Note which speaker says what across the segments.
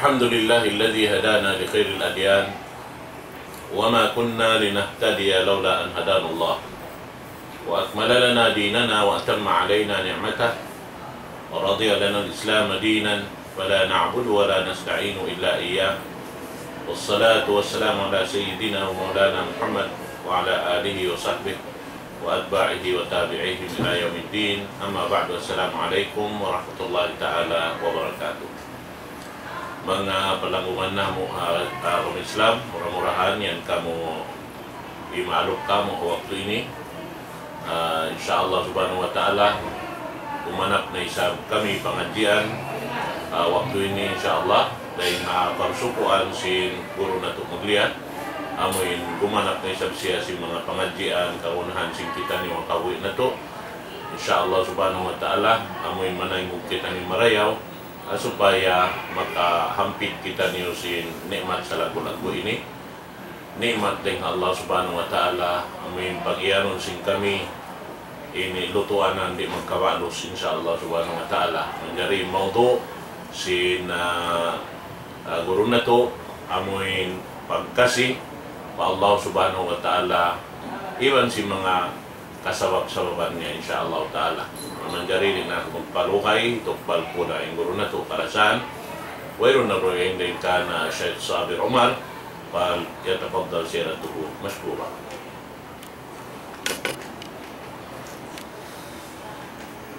Speaker 1: الحمد لله الذي هدانا لخير الأديان وما كنا لنهتدي لولا أن هدانا الله وأكمل لنا ديننا وأتم علينا نعمته ورضي لنا الإسلام دينا فلا نعبد ولا نستعين إلا إياه والصلاة والسلام على سيدنا ومولانا محمد وعلى آله وصحبه وأتباعه وتابعيه إلى يوم الدين. أما بعد، السلام عليكم ورحمة الله تعالى وبركاته. Mga palangungan na mo karong Islam, murah-murahan yan kamu imalok kamo waktu ini. Insyaallah subhanahu wa ta'ala umanap na isa kami pengajian waktu ini insyaallah dahil parsukuan sin guru nato mugliat amoin gumanap na isa siya si mga pengajian kaunahan sin kita ni mga kawi nato insyaallah subhanahu wa ta'ala amoin manayong kita ni marayaw supaya makahampit kita niyo sin nikmat sa lagu-lagu ini. Nikmat ng Allah subhanahu wa ta'ala amin pag-iyanon sin kami ini lutuanan di magkawalos insyaallah subhanahu wa ta'ala. Menjadi maudu sin guru na to amin pagkasih pa Allah subhanahu wa ta'ala iwan si mga kasabab-sababan niya insyaallah ta'ala. Menjadi din na magpalukay tukpal po na yung guru na to karasan wayron na royeng din ka na Sheikh Sabir Omar pal yatafadal siratuhu mashkura.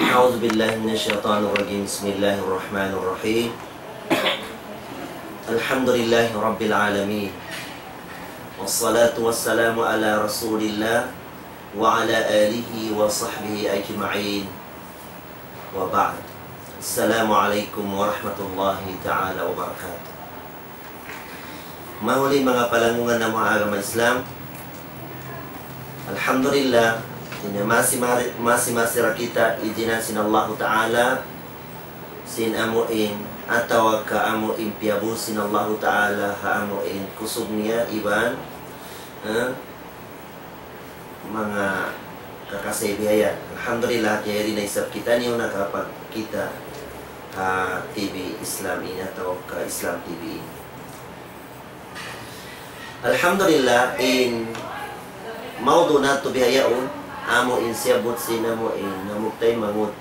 Speaker 2: A'udzu billahi minasyaitonir rajim. Bismillahirrahmanir rahim. Alhamdulillahi rabbil alamin. Wassalatu wassalamu ala Rasulillah wa ala alihi wa sahbihi ajma'in. Wa ba'd. Assalamualaikum warahmatullahi ta'ala wabarakatuh. Mahuli mga palangungan ng mga agama Islam, alhamdulillah masih kita ijinasin Allah Ta'ala sin amuin atau ka amuin piabusin Allah Ta'ala ha amuin kusog niya iban mga kakasaybihayan. Alhamdulillah kaya rin na isap kita niyo na kapag kita TV Islam ini atau ke Islam TV. Alhamdulillah in maudu na to bihayaon amo in siyabot sin amo in namugtay mangut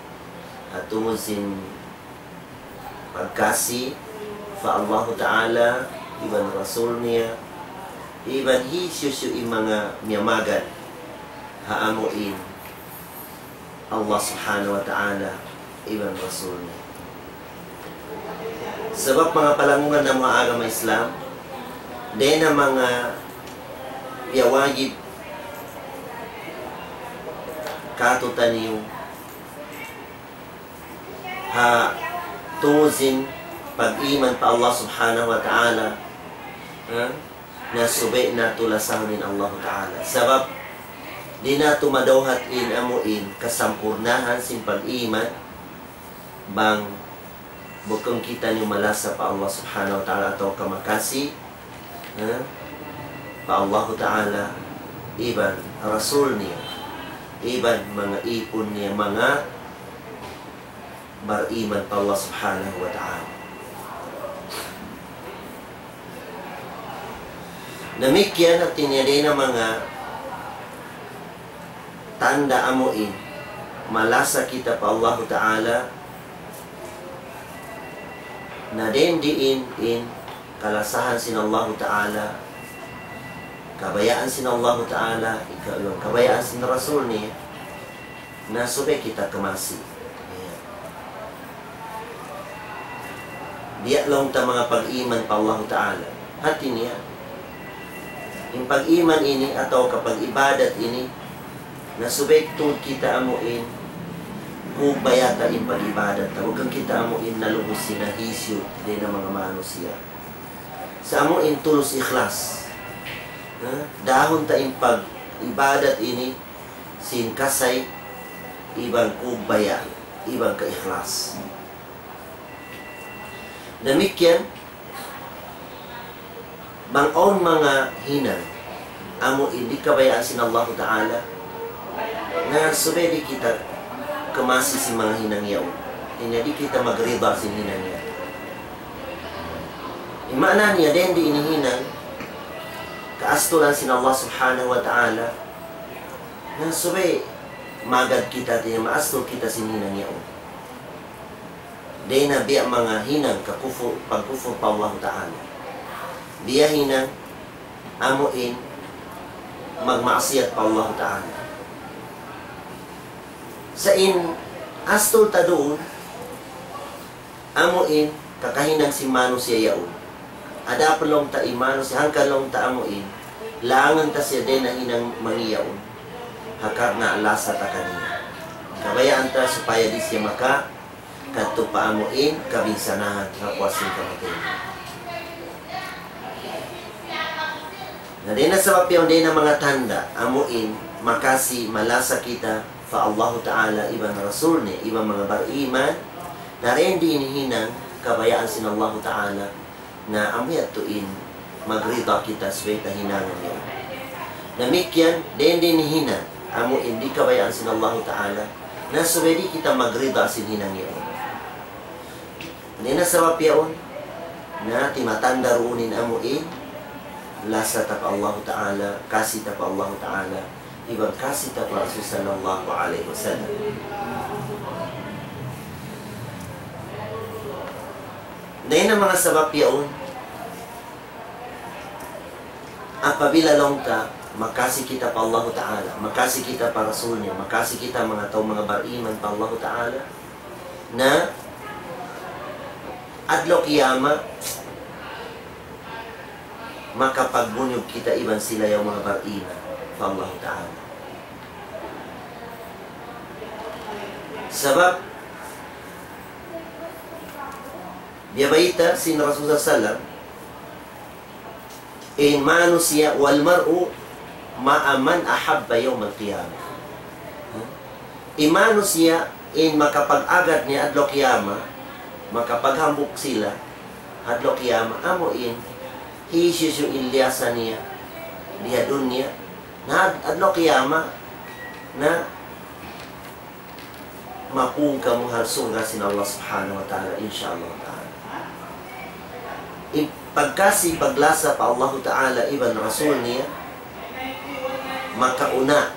Speaker 2: at tungod sin pagkasi fa Allah Ta'ala iban Rasul niya iban hisyusyo in mga miyamagan haamuin Allah subhanahu wa ta'ala iban Rasul niya. Sebab mga palangungan ng mga agama Islam din na mga wajib katutan niyo ha tunguzin pag-iman pa Allah subhanahu wa ta'ala na subay na tulasahunin Allah ta'ala. Sebab di na tumadawhat in amuin kasampurnahan sin pag-iman bang bukang kita niyo malasa pa Allah subhanahu wa ta'ala atau kamakasi pa Allah ta'ala iban Rasul niya iban mga ipon niya mga bariman pa Allah subhanahu wa ta'ala. Namikyan at tinyari na mga tanda amuin malasa kita pa Allah Ta'ala na din diin in kalasahan sin Allah Ta'ala kabayaan sin Allah Ta'ala kabayaan sin Rasul niya na subay kita kamasi diya lang ta mga pag-iman pa Allah Ta'ala hati niya yung pag-iman ini atau kapag ibadat ini na subay tungod kita amuin kung bayata in pag-ibadat huwag kang kita amuin na lubusin na hisyo din ng mga manusia sa amuin tulos ikhlas dahon ta in pag-ibadat ini sin kasay ibang kubaya ibang ka-ikhlas damikyan bang-on mga hinang amo hindi kabayaan sin Allah Ta'ala na subay di kita kamasi si mga hinang yaw hindi kita magreba sin hinang yaw Imana niya din di inihinang kaastulan sin Allah subhanahu wa ta'ala na subay magad kita din maastol kita sinhinang yaon. Di na biya mga hinang pagkufo pa Allah ta'ala. Biya hinang amuin magmaasiyat pa Allah ta'ala. Sa in astol ta doon amuin kakahinang si mano siya yaon. Ada pelong ta imano si hangkalong ta amuin langan ta siya din na hinang mangiyaon hakar na alasa ta kaniya kabayaan ta supaya di siya maka kadto pa amuin kabinsanahan kapwasin kamatay na din na sabab yung din na mga tanda amuin makasi malasa kita fa Allah Ta'ala ibang rasul ni ibang mga bariman na rin di inihinang kabayaan sin Allah Ta'ala na amoy atuin magrida kita sa kahinangan niya. Namikyan, din hina, amo hindi kabayaan sin Allah Ta'ala na subedi kita magrida sin hinang niya. Nina sa wapiyaon na timatanda ruunin amuin lasa ta pa Allah Ta'ala, kasi ta pa Allah Ta'ala, ibang kasi ta pa Rasul sallallahu alaihi wasallam. Dahil ang mga sabab yaon, apabila long ta, makasi kita pa Allah Ta'ala, makasi kita pa Rasul niya, makasi kita mga tao, mga bariman pa Allah Ta'ala, na adlo kiyama, makapagbunyog kita iban sila yung mga bariman pa Allah Ta'ala. Sabab, biyabaita sin Rasulullah sallam in manusia wal mar'u ma'aman ahabba yawm al-qiyamah. Imanusia in makapag-agad niya adlo kiyama, makapaghambok sila adlo kiyama amo in hisisyo ilyasa niya diha dunya na adlo kiyama na mapuga mo halsunga sin Allah subhanahu wa ta'ala insyaallah ta'ala. Pagkasi paglasa pa Allah Ta'ala iban Rasul niya makauna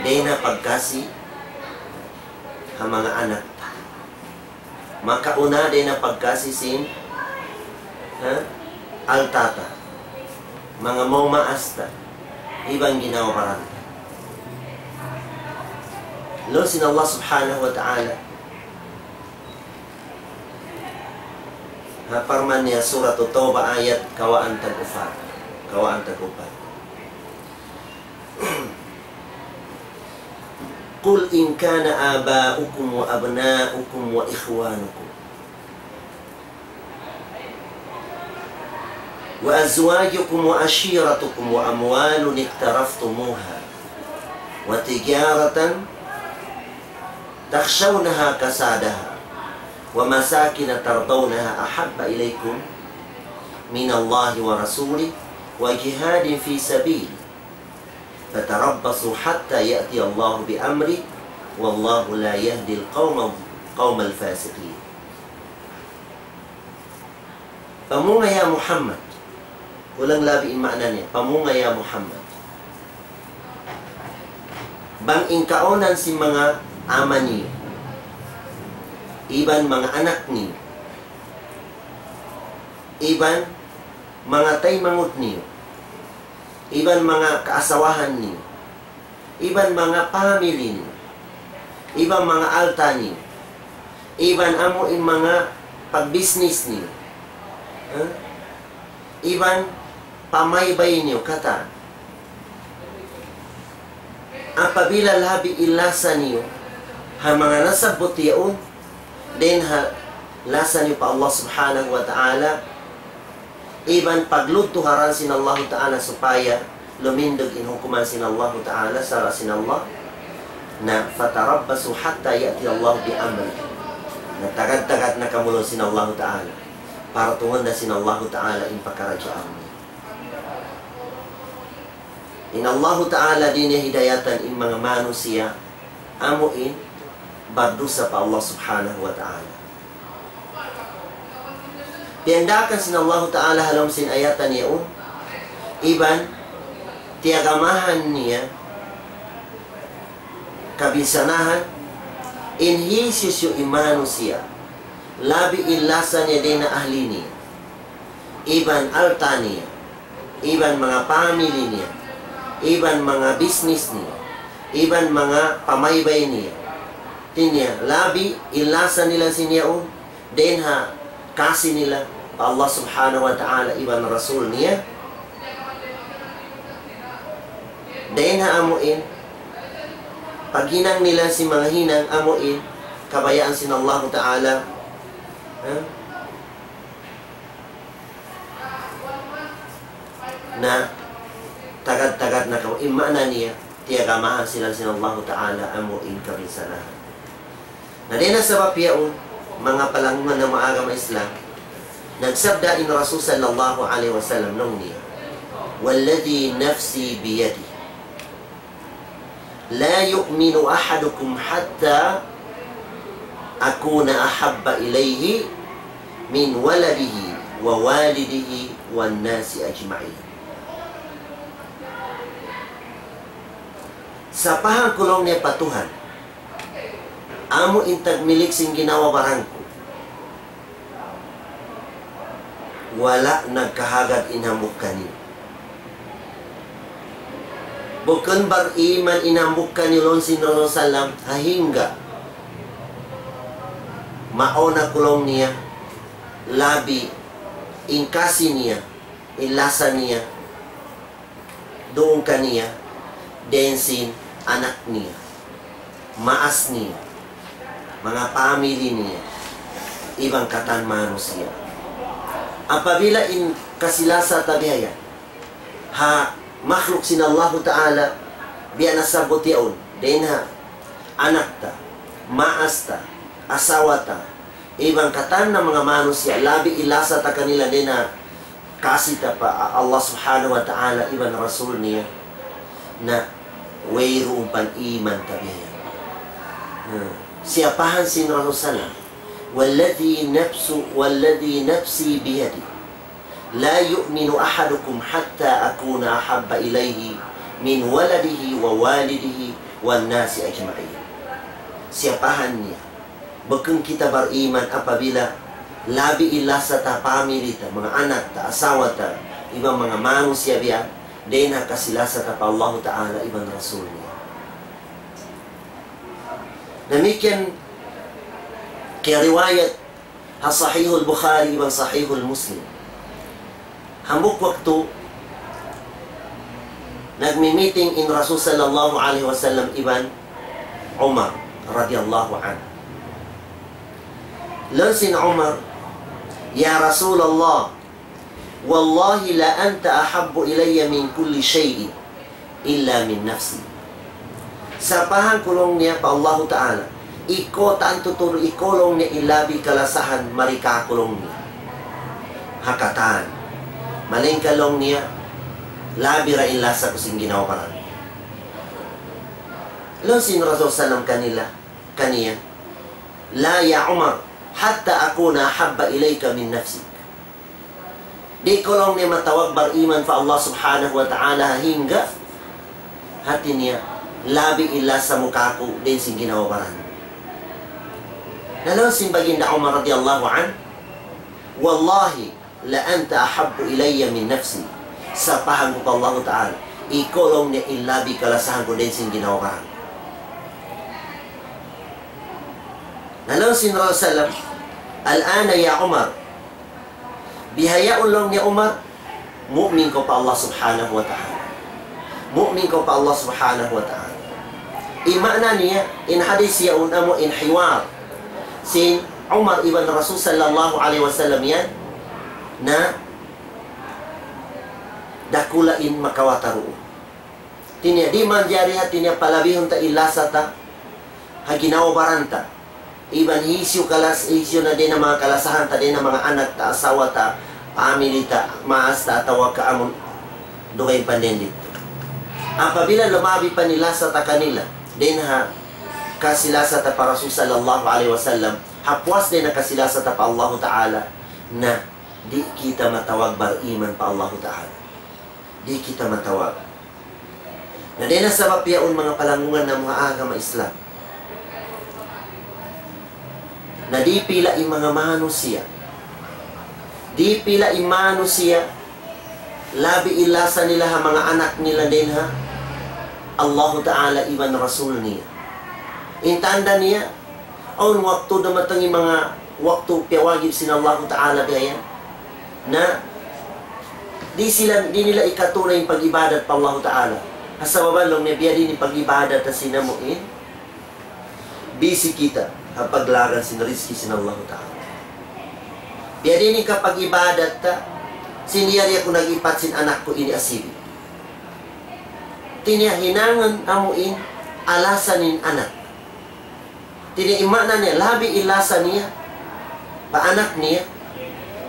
Speaker 2: din na pagkasi ang mga anak makauna din na pagkasi sin altata mga maasta ibang ginawa parang lo sin Allah Subhanahu wa Ta'ala parman niya surat At-Tawbah ayat kawaan tag-upat. Qul in kana aba'ukum wa abna'ukum wa ikhwanukum wa azwajukum wa ashiratukum wa amwalun iktaraftumuha wa tijaratan takhshawnaha kasadaha وَمَسَاكِنَ تَرْضَوْنَهَا أَحَبَّ إِلَيْكُمْ مِنَ اللَّهِ وَرَسُولِهِ وَجِهَادٍ فِي سَبِيلِهِ فَتَرَبَّصُوا حَتَّى يَأْتِيَ اللَّهُ بِأَمْرِهِ وَاللَّهُ لَا يَهْدِي الْقَوْمَ الْفَاسِقِينَ. Pamunga ya Muhammad. Walang labi ang makna niya. Pamunga ya Muhammad. Bang ingkaonan si mga ama niyo, iban mga anak niyo, iban mga taymangot niyo, iban mga kaasawahan niyo, iban mga pamilya niyo, iban mga alta niyo, iban amo in mga pagbisnis niyo, iban pamaybay niyo, kata apabila labi ilasa niyo ha mga nasabot yaon din ha lasa niyo pa Allah subhanahu wa ta'ala iban pagludtuharan sin Allah ta'ala supaya lumindog in hukuman sin Allah ta'ala sara sin Allah na fatarabbasu hatta ya'ti Allah bi amri na tagad-tagad na kamulong sin Allah ta'ala para tungon na sin Allah ta'ala in pakarajaan niya. In Allah Ta'ala din niya hidayatan in mga manusia amuin bardusa pa Allah Subhanahu wa Ta'ala. Tiandakan sin Allah Ta'ala halam sin ayatan niya iban tiagamahan niya kabisanahan inhisius yung manusia labi ilasa niya din na ahli niya iban alta niya iban mga family niya iban mga business niya iban mga pamaybay niya tinya labi ilasa nila sinyaon din ha kasi nila Allah subhanahu wa ta'ala iban rasul niya din ha amuin paghinang nila si mga hinang amuin kabayaan sin Allah ta'ala na tagad-tagad na imana niya tiagamahan sila sin Allah Ta'ala amuin kabisanahan na din sa bapiyaon mga palangman ng maagam Islam nagsabda in Rasul sallallahu alaihi wasallam nung niya walladhi nafsi biyadi la yu'minu ahadukum hatta akuna ahabba ilayhi min waladihi wa walidihi wan nasi ajma'in. Sa pahang kulong niya patuhan, amo intag milik sing ginawa barangko. Wala nagkahagad inhamok kanino. Bukan bar iman inhamok kanilon sin Rasulullah hahingga maona kulong niya labi ingkasi niya ilasa niya doon kaniya densin anak niya maas niya mga family niya ibang katan manusia apabila in kasilasa tabihayan ha makhluk sin Allah Ta'ala biya nasabot yaon den ha anak ta maas ta asawa ta ibang katan na mga manusia labi ilasa ta kanila din na kasi ta pa Allah subhanahu wa ta'ala ibang rasul niya na wayroong pan-iman tabihan siapahan sin Rasulullah walladhi nafsi biyadi la yu'minu ahadukum hatta akuna ahabba ilayhi min waladihi wa walidihi wan nasi ajma'in. Siapahan niya bakang kita beriman apabila labi ilasa ta family ta mga anak ta asawa ta ibang mga manusia biya din kasilasa ta pa Allah Ta'ala ibang rasul niya. Demikian kaya riwayat ha Sahihul Bukhari ibang Sahihul Muslim. Hambuk waktu nagmi-meeting in Rasul sallallahu alaihi wasallam ibn Umar radhiyallahu anhu. Lansin Umar, ya Rasulullah, wallahi la anta ahabbu ilayya min kulli shay'in illa min nafsi. Sa pahang kulong niya pa Allah Ta'ala, iko taan tuturo ikolong niya ilabi kalasahan marika kulong niya. Hakatan. Maling kalong niya, labi ra ilasa ko sing ginawa parang. Lansin Rasul sallam kaniya, la ya Umar, hatta akuna habba ilayka min nafsi. Di kolong niya matawag bariman fa Allah subhanahu wa ta'ala hingga hati niya labi ila sa mukaku din sing ginawa parang. Nalon sin baginda Umar radiyallahu an, wallahi la anta ahabbu ilayya min nafsi. Sa pahang ko Allah ta'ala ikolong niya ilabi kalasahan ko din sing ginawa parang. Nalon sin Rasulullah al-ana ya Umar, bihayaon lang ni Umar, mu'min ko pa Allah subhanahu wa ta'ala. Mu'min ko pa Allah subhanahu wa ta'ala. Imana niya, in hadis yaon amo in hiwar. Sin Umar ibn Rasul sallallahu alaihi wasallam yan, na dakulain makawataru. Tinya, di man jariha, tinya palabihon ta ilasa ta, haginawa baranta. Iban hisyo na din ang mga kalasahan ta din ang mga anak ta, asawa ta, family ta, maas ta, tawa ka amon dugay pandendit. Apabila lumabi pa nila sa ta kanila, din ha kasilasa ta pa Rasul sallallahu alaihi wasallam, hapwas din na kasilasa ta pa Allah Ta'ala na di kita matawag bariman pa Allah Ta'ala. Di kita matawag. Na din na sabab yaon mga palangungan ng mga agama Islam. Na di pila yung mga manusia. Di pila yung manusia. Labi ilasa nila ha mga anak nila din ha. Allah Ta'ala iban Rasul niya. Intanda niya. On waktu damatang yung mga waktu piyawagib sin Allah Ta'ala gaya. Na di nila ikatunay yung pag-ibadat pa Allah Ta'ala. Asa babalong nabiya din yung pag-ibadat na sinamuin. Busy kita kapag laran sinariski sin Allah Ta'ala. Biya din yung kapag ibadat ta, siniyari ako nag-ipat sin anak ko ini asibi. Tiniya hinangan amuin alasanin anak. Tiniya imana niya, labi ilasa niya, pa anak niya,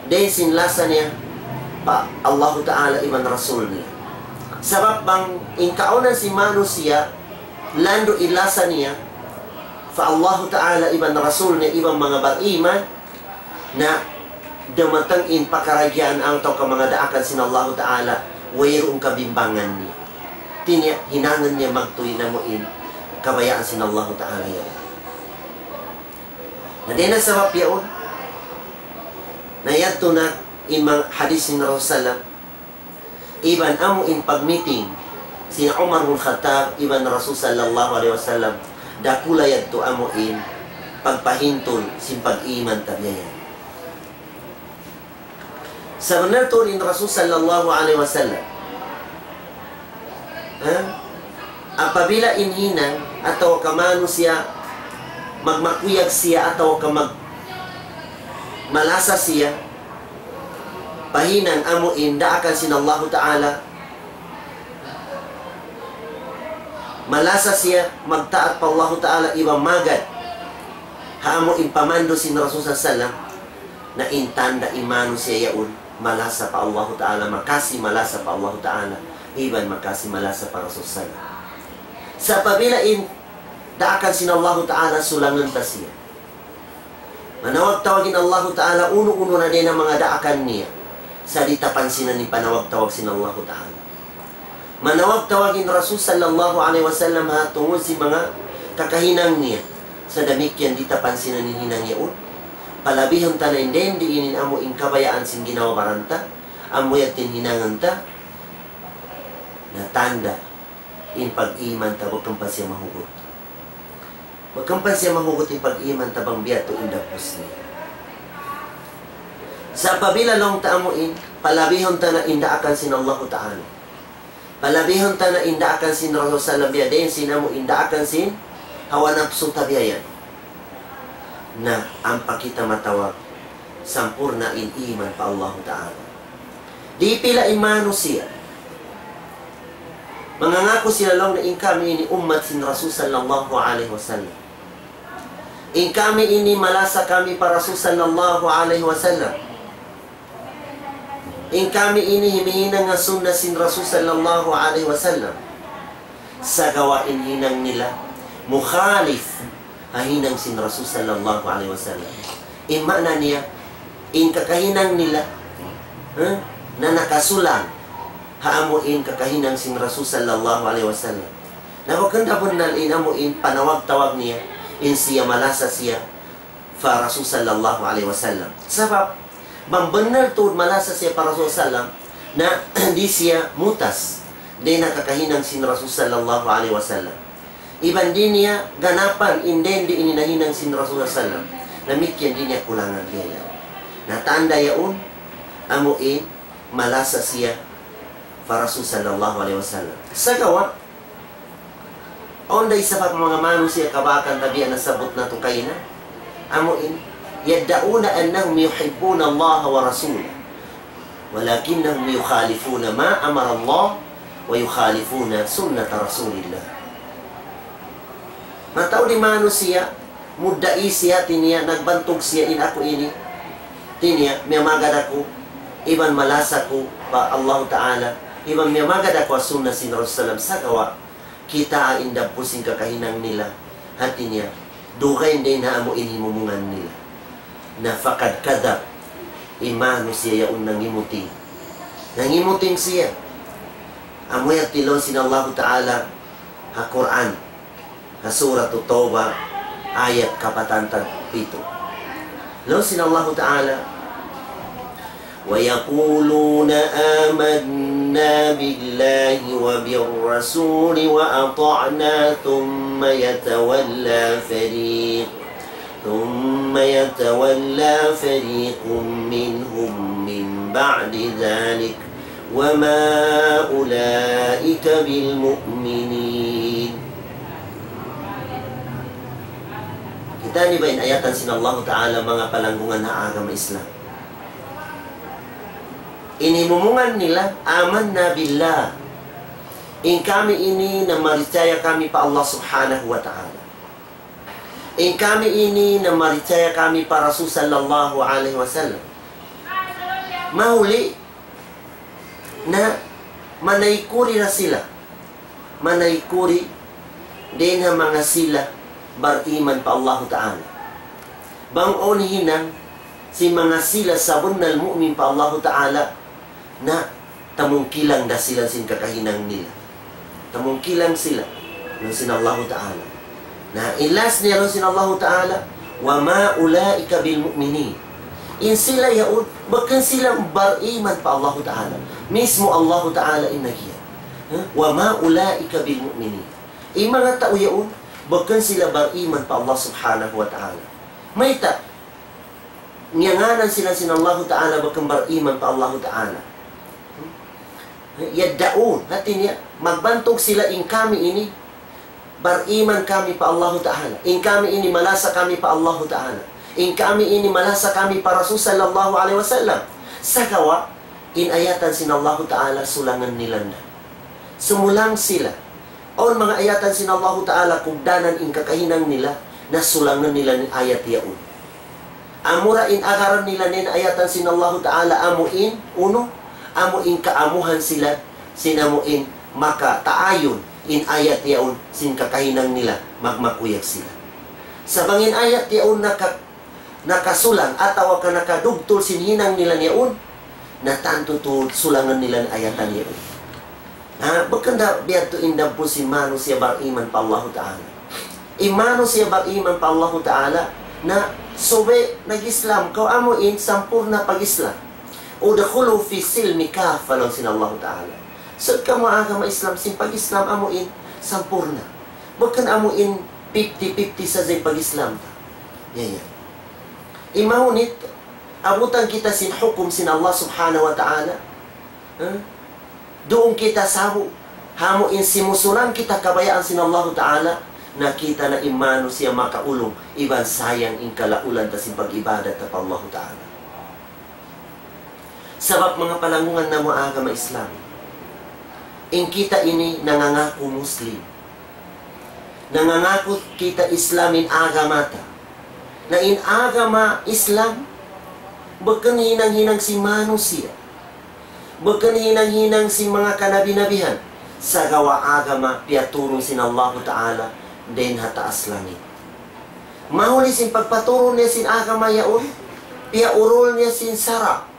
Speaker 2: dahil sinlasa niya, pa Allah Ta'ala iman Rasul niya. Sabab bang inkaunan si manusia, lando ilasa niya, fa Allah Ta'ala iban Rasul niya, ibang mga bariman, na damatang in pakaragyan ang tao ka mga daakan sin Allah Ta'ala, wayroong kabimbangan niya. Tinya, hinangan niya magtuwi na moin, kabayaan sin Allah Ta'ala yan. Na din na sabab yaon, na yadto na in mga hadis sin Rasulullah, iban amo in pag-meeting, sin Umar bin Khattab, iban Rasul sallallahu alaihi wasallam, dakula yadto amo in pagpahintol sin pag-iman tabiyan. Sa benar to in Rasul sallallahu alaihi wasallam, apabila inhinang atau kamano siya magmakuyag siya atau malasa siya, pahinan amo inda akan sin Allah Ta'ala, malasa siya magtaat pa Allah Ta'ala ibang magad haamo impamando sin Rasul sallam na intanda imano siya yaun malasa pa Allah Ta'ala, makasi malasa pa Allah Ta'ala, iban makasi malasa pa Rasul sallam. Sa pabilain daakan sin Allah Ta'ala sulangan ta siya, manawag tawagin Allah Ta'ala uno-uno na din ang mga daakan niya sa di tapansinan ni panawag-tawag sin Allah Ta'ala. Manawag tawagin Rasul sallallahu alaihi wasallam ha tungod si mga kakahinang niya sa damikyan di tapansinan ni hinang yaon. Palabihon ta na din di inin amo in kabayaan sin ginawa baranta amo yatin hinangan ta na tanda in pag-iman ta wag kang pa siya mahugot. Wag kang pa siya mahugot in pag-iman ta bang biyato indapos niya. Sa pabilalong taamuin, palabihon ta na inda akan sin Allah Ta'ala. Palabihon ta na inda akan sin Rasul sallam biya din sinamo inda akan sin hawa nafsu tabiayan. Na ang pakita matawag sampurna in iman pa Allah Ta'ala. Di pila imano siya. Mangangako sila lang na in kami ini ummat sin Rasul sallallahu alaihi wasallam. In kami ini malasa kami para Rasul sallallahu alaihi wasallam. In kami ini himihina nga sunna sin Rasul sallallahu alaihi wasallam. Sa gawain hinang nila, mukhalif hinang sin Rasul sallallahu alaihi wasallam. In makna niya, in kakahinang nila, na nakasulang, haamuin kakahinang sin Rasul sallallahu alaihi wasallam. Nakakanda po na inamuin, panawag-tawag niya, in siya malasa siya, fa Rasul sallallahu alaihi wasallam. Sabab, mambenar tu malasa siya para Rasul sallam na di siya mutas di nakakahinang sin Rasul sallallahu alaihi wasallam. Iban din niya ganapan inden di ininahinang sin Rasul sallam na mikyan din niya kulangan niya. Natanda yaun amuin malasa siya para Rasul sallallahu alaihi wasallam. Sa gawa onday sa mga manusia kabakan tabi na sabot na to kay na amuin يدعون أنهم يحبون الله ورسوله ولكنهم يخالفون ما أمر الله ويخالفون سنة رسول الله. Mataw di manusia mudai siya tiniya nagbantog siya in ako ini tiniya miyamagad ako iban malasa ko pa Allah Ta'ala iban miyamagad ako sunna sin Rasulullah sa gawa kita indab pusing kakahinang nila hati niya dugay din na amo inimumungan nila na fakad kadab imano siya yaon nangimuting. Nangimuting siya. Amoy at tilon sinallahu ta'ala ha Quran, ha surat Tawbah, ayat kapatantag 7. Lo sinallahu ta'ala, وَيَقُولُونَ آمَنَّا بِاللَّهِ وَبِالرَّسُولِ وَأَطَعْنَا ثُمَّ يَتَوَلَّى فَرِيقٌ مِّنْهُمْ مِّن بَعْدِ ذَلِكَ وَمَا أُولَئِكَ بِالْمُؤْمِنِينَ. Kita ni ba inayatan sinallahu ta'ala mga palanggungan na agama Islam? Inimumungan nila, amanna billah. In kami ini na maricaya kami pa Allah subhanahu wa ta'ala. In kami ini na maricaya kami pa Rasul sallallahu alaihi wasallam. Mahuli na manaykuri na sila. Manaykuri din na mga sila bariman pa Allah ta'ala. Bangon hinang si mga sila sabon na mu'min pa Allah ta'ala na tamungkilang da sila sin kakahinang nila. Tamungkilang sila ng sinallahu ta'ala. Na ilas niya rin sinallahu ta'ala, wa ma ulaika bil mu'minin. In sila yaud, bakan silang bariman pa Allah ta'ala. Mismo Allah ta'ala inahiya. Wa ma ulaika bil mu'minin. Mga tao yaud, bakan sila bariman pa Allah subhanahu wa ta'ala. May niyanganan sila sinallahu ta'ala bakan bariman pa Allah ta'ala. Yaddaun, hati niya, magbantog sila in kami ini, bariman kami pa Allah ta'ala. In kami ini, malasa kami pa Allah ta'ala. In kami ini, malasa kami pa Rasul sallallahu alaihi wasallam. Sakawa, in ayatan sinallahu ta'ala, sulangan nilanda. Sumulang sila. O mga ayatan sinallahu ta'ala, kugdanan in kakahinang nila, na sulangan nila ni ayat yaun. Amura in agaran nila nin ayatan sinallahu ta'ala, amuin, uno, amuin kaamuhan sila, sinamuin maka taayon in ayat yaon sin kakahinang nila magmakuyak sila. Sa bangin ayat yaon nakasulang ataw ka nakadugtol sinhinang nila yaon na tanto to sulangan nila ng ayatan yaon. Bagkanda biya to indam po si mano siya bariman pa Allah ta'ala. Imano siya bariman pa Allah ta'ala na sobe nag-Islam kau amuin sampurna pag-Islam. Udakhulu fi silmi kafa lang sinallahu ta'ala. Sad ka mo agama Islam, sin pag-Islam amuin, sampurna. Bukan amuin 50-50 sa zay pag-Islam ta. Yan. Imahunit, abutan kita sin hukum sin Allah subhanahu wa ta'ala. Doon kita sabu, hamuin simusulan kita kabayaan sin Allah ta'ala, na kita na imano siya makaulong, iban sayang in kalaulan ta sin pag-ibadat ta pa Allah ta'ala. Sabab mga palangungan na mga agama Islam, in kita ini nangangako Muslim. Nangangako kita Islamin agamata. Na in agama Islam, bakan hinang-hinang si manusia. Bakan hinang-hinang si mga kanabi-nabihan. Sa gawa agama, piaturong sin Allah ta'ala, den hataas langit. Mahuli sin pagpaturo niya sin agama yaon, piaurol niya sin sara.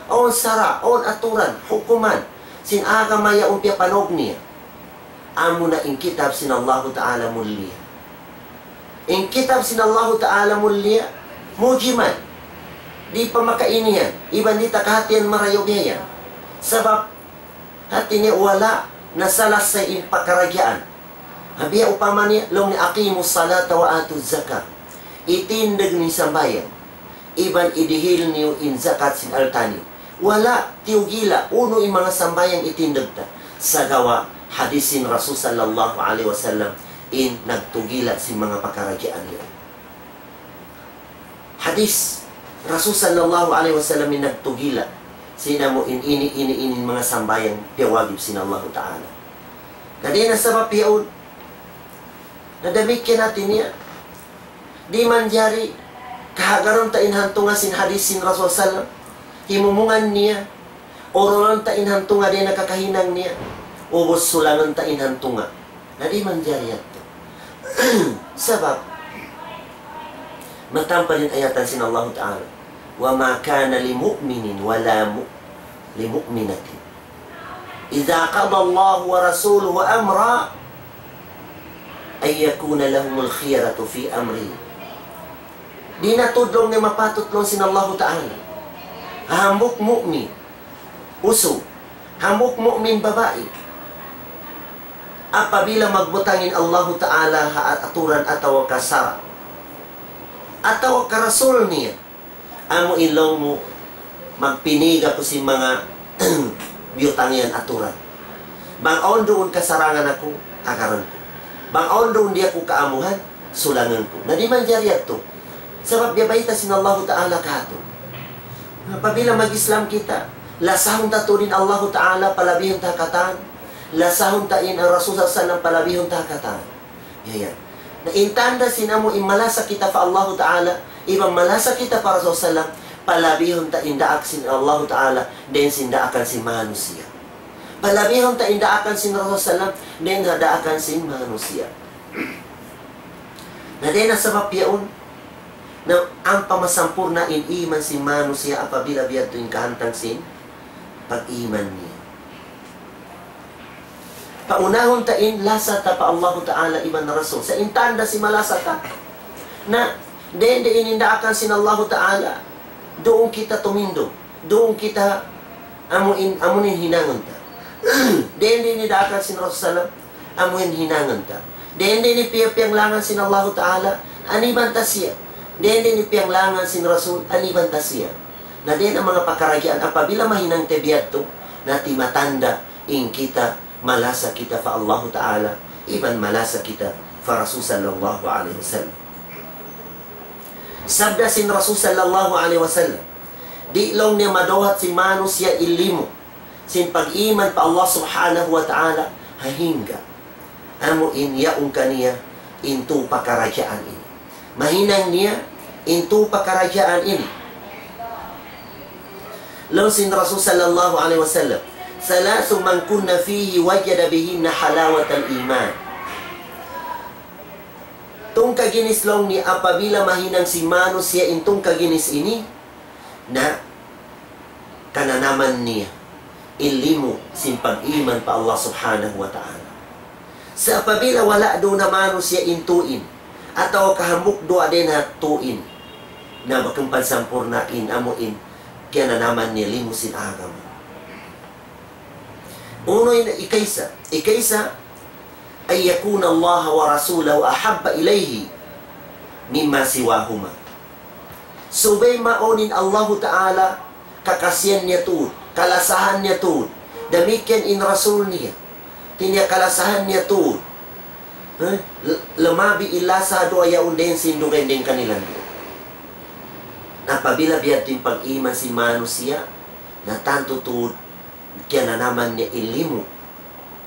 Speaker 2: On sara, on aturan, hukuman, sin agama yaon piya panog niya. Amo na in kitab sin Allah ta'ala mulia. In kitab sin Allah ta'ala mulia, mujiman. Di pa makainihan, iban di takahatian marayogyayan. Sabab, hati niya wala nasalas sa in pakaragyaan. Habiya upama niya, long ni aqimus salata wa atuz zakat. Itindag ni sambayan. Iban idihil niyo in zakat sin altani. Wala tiugila uno yung mga sambayang itindagta sa gawa hadisin Rasul sallallahu alaihi wasallam in nagtugila si mga pakaragyaan niyo. Hadis Rasul sallallahu alaihi wasallam in nagtugila sina mo in ini mga sambayang piawagib sin Allah ta'ala. Kadi na sabab yaon nadamikyan natin niya di man jari kahagaron ta inhantunga sin hadisin Rasul sallallahu himumungan niya, orolan ta inhantunga din nakakahinang niya, ubos sulangan ta inhantunga. Na di man jariyat to. Sabab, matamparin ayatan sin Allah ta'ala. wa ma kana limu'minin wala limu'minatin idza qada Allah wa rasuluhu amra ay yakuna lahumul khiyaratu fi amri. Di natudlong ni mapatutlong sin Allah Ta'ala. Hamok mu'min uso, hamok mu'min babae. Apabila magbutangin Allah Ta'ala aturan ataw kasara ataw karasul niya, amo ilong mo magpiniga ko si mga biyutangyan aturan. Bang-on doon kasarangan ako, akaran ko. Bang-on doon di ako kaamuhan, sulangan ko. Na di man jariyat to. Sabab yabayta sin Allah Ta'ala kato. Apabila mag-Islam kita, lasahon ta to din Allah Ta'ala palabihon ta katan. Lasahon ta in ang Rasul sallallahu palabihon ta katan. Yayan. Na intanda sinamo imalasa kita pa Allah Ta'ala, ibang malasa kita para Rasul sallallahu palabihon ta indaak sin Allah Ta'ala, den sindaakan si manusia. Palabihon ta indaakan sin Rasul sallallahu den hadaakan sin manusia. Na din sa mapyaon na ang pamasampurna in iman si manusia apabila biya tuwing kahantang sin pag-iman niya. Paunahon tain lasa ta pa Allah Ta'ala iban na Rasul. Sa intanda si malasa ta na den inindaakan sin Allah Ta'ala, doon kita tumindo, doon kita amunin hinangon ta. Den inindaakan sin Rasul sallam, amunin hinangon ta. Den ipiyapiyang langan sin Allah Ta'ala, aniban ta siya. Den ipiyang langan sin Rasul, aniban ta siya. Na din ang mga pakaragyan, apabila mahinang tebiyat to, na timatanda in kita, malasa kita fa Allah Ta'ala, iban malasa kita fa Rasul sallallahu alaihi wasallam. Sabda sin Rasul sallallahu alaihi wasallam, di long niya madohat si manusia ilimo, sin pag-iman pa Allah subhanahu wa ta'ala, hahingga. Amo in yaong kaniya, into pakarajaan ini. Mahinang niya, into pakarajaan ini. Long sin Rasul sallallahu alaihi wasallam, salasu man kunna fihi wajada bihinna halawat al-iman. Tung kaginis long ni apabila mahinang si manusia intong kaginis ini, na kananaman niya ilimu sin pag-iman pa Allah subhanahu wa ta'ala. Sa apabila wala do na manusia intuin ataw kahamuk do adin hatuin na bakang pansampurnain amuin kaya na naman ni limu sin agam. Uno ikaysa ay yakuna Allah wa rasulahu ahabba ilayhi mimma siwahuma. Subay maonin Allah Ta'ala kakasiyan niya tuud, kalasahan niya tuud, damikian in Rasul niya, tinya kalasahan niya tuud. Lamabi ilasa do ayaw din sindugan din kanilang do. Napabila biya din pag-iman si manusia, na tanto tuud, kaya na naman niya ilimu,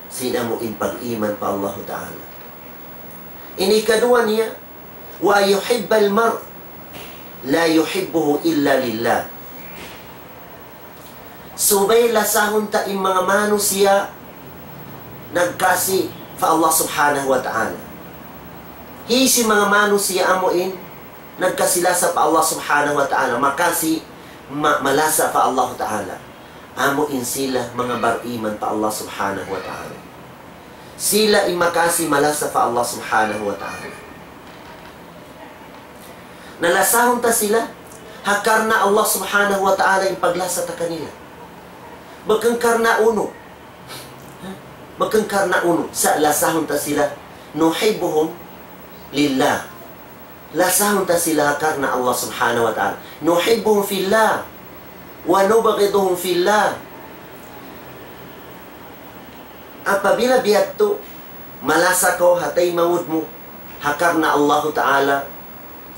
Speaker 2: sinamo in pag-iman pa Allah Ta'ala. Inikadua niya, wa yuhibbal mar' la yuhibbuhu illa lillah. Subay lasahon ta in mga manusia nagkasi fa Allah subhanahu wa ta'ala. Hisi mga manusia amuin nagkasilasa pa Allah subhanahu wa ta'ala, makasi malasa pa Allah ta'ala. Amuin sila mga bar-iman pa Allah subhanahu wa ta'ala. Sila imakasi malasa pa Allah subhanahu wa ta'ala. Nalasahon ta sila, hakar na Allah subhanahu wa ta'ala yung paglasa ta kanila. Bakang karna uno. Bakang karna uno. Sa lasahon ta sila, nuhibuhum lillah. Lasahon ta sila hakar na Allah subhanahu wa ta'ala. Nuhibuhum fillah. Wa nubagiduhum fillah. Apabila biyat to, malasa ko, hatay mawud mo, hakar na Allah ta'ala,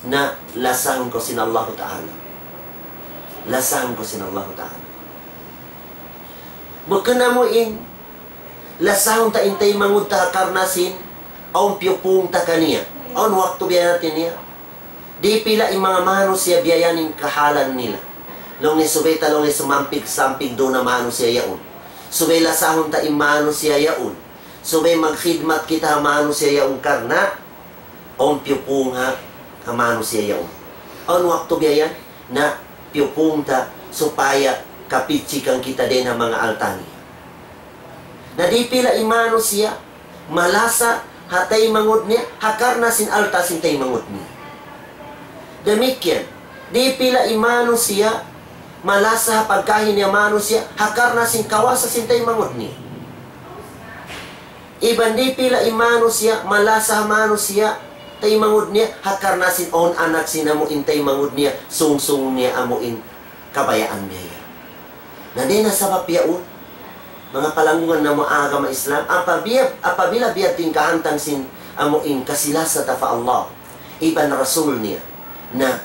Speaker 2: na lasahon ko sin Allah Ta'ala. Lasahon ko sin Allah Ta'ala. Bukan na mo in, lasahon ta intay mangud ta karnasin, aun piyupung ta kaniya. Aun waktu biya natin niya. Di pila yung mga manusia biyayanin kahalan nila. Long ni subay ta long ni sumampig-sampig do na manusia yaon. Subay lasahon ta yung manusia yaon. Subay magkhidmat kita manusia yaon karna, aun piyupung ha, kamano siya yaon. On wakto biyayan na piupunta supaya kapitsikan kita din ang mga altani. Na di pila imano siya, malasa hatay mangod niya, hakar na sin alta sintay mangod niya. Demikian, di pila imano siya, malasa pagkahin niya mano siya, hakar na sin kawasa sintay mangod niya. Iban di pila imano siya, malasa mano siya, tay mangod niya, hakar na sin on anak sinamo intay mangod niya, sungsung niya amuin kabayaan niya. Na di na sa papyaon, mga palangungan na maagama Islam, apabila biya tingkahantang sin amuin kasilasa ta fa Allah, iban rasul niya, na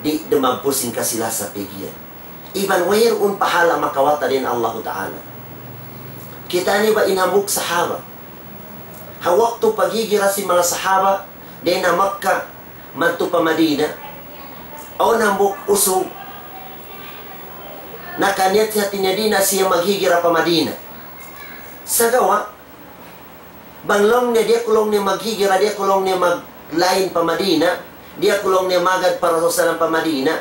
Speaker 2: di dumagpusin kasilasa pigyan. Iban wayroon pahala makawata din Allah Ta'ala. Kita ni ba inamuk sahaba? Hawak to pagigira si mga sahaba, din na Makkah, madto pa Madina, o nambuk usog, nakanyat hati niya din na siya maghigira pa Madina. Sa gawa, banglong niya, dia kulong niya maghigira, dia kulong niya maglain pa Madina, dia kulong niya magad para sa pa Madina,